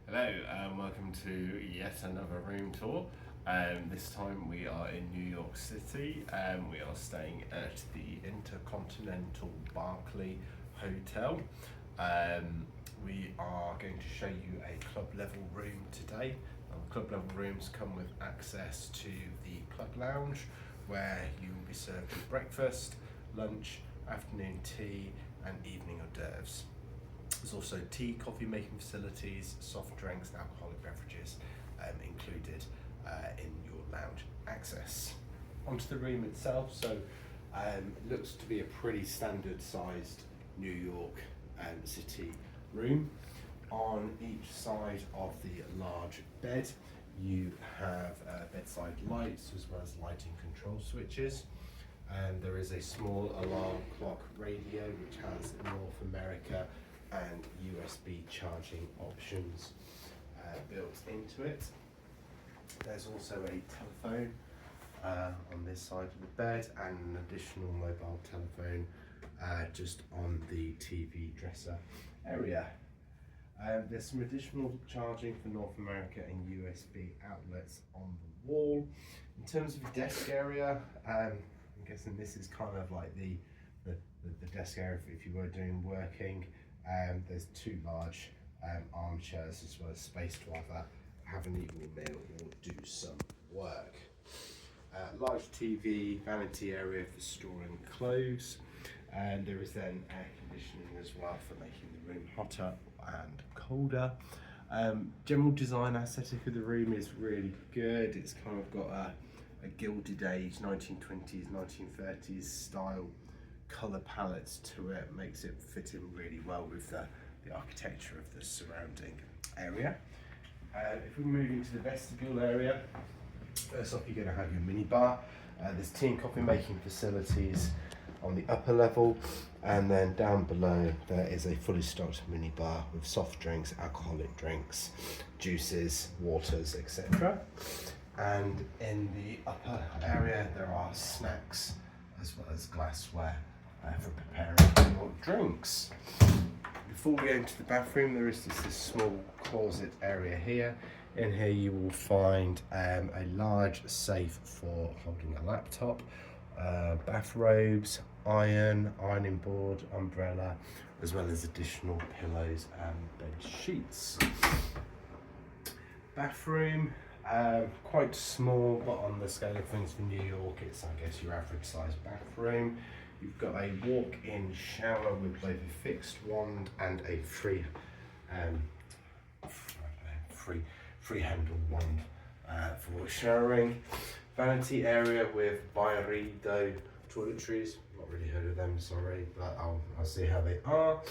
Hello and welcome to yet another room tour. This time we are in New York City. We are staying at the Intercontinental Barclay Hotel. We are going to show you a club level room today. Club level rooms come with access to the club lounge where you will be served with breakfast, lunch, afternoon tea and evening hors d'oeuvres. There's also tea, coffee making facilities, soft drinks and alcoholic beverages included in your lounge access. Onto the room itself, so it looks to be a pretty standard sized New York City room. On each side of the large bed you have bedside lights as well as lighting control switches. And there is a small alarm clock radio which has North America and USB charging options built into it. There's also a telephone on this side of the bed and an additional mobile telephone just on the TV dresser area. There's some additional charging for North America and USB outlets on the wall. In terms of the desk area, I'm guessing this is kind of like the desk area if you were doing working. There's two large armchairs as well as space to either have an evening meal or do some work. Large TV, vanity area for storing clothes, and there is then air conditioning as well for making the room hotter and colder. General design aesthetic of the room is really good. It's kind of got a Gilded Age 1920s, 1930s style colour palettes to it, makes it fit in really well with the architecture of the surrounding area. If we move into the vestibule area, first off you're going to have your mini bar. There's tea and coffee making facilities on the upper level, and then down below there is a fully stocked mini bar with soft drinks, alcoholic drinks, juices, waters, etc. And in the upper area there are snacks as well as glassware for preparing your drinks. Before we go into the bathroom, there is just this small closet area here. In here you will find a large safe for holding a laptop, bathrobes, ironing board, umbrella, as well as additional pillows and bed sheets. Bathroom, quite small, but on the scale of things for New York, it's I guess your average size bathroom. You've got a walk-in shower with both a fixed wand and a free handle wand for showering. Vanity area with Byredo toiletries. Not really heard of them, sorry, but I'll see how they are.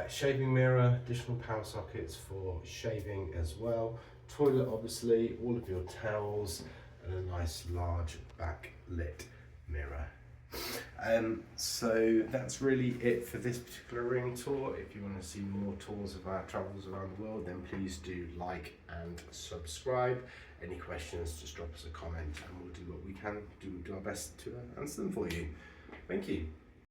Shaving mirror, additional power sockets for shaving as well. Toilet, obviously, all of your towels, and a nice large backlit mirror. So that's really it for this particular room tour. If you want to see more tours of our travels around the world, then please do like and subscribe. Any questions, just drop us a comment and we'll do what we can, do our best to answer them for you. Thank you.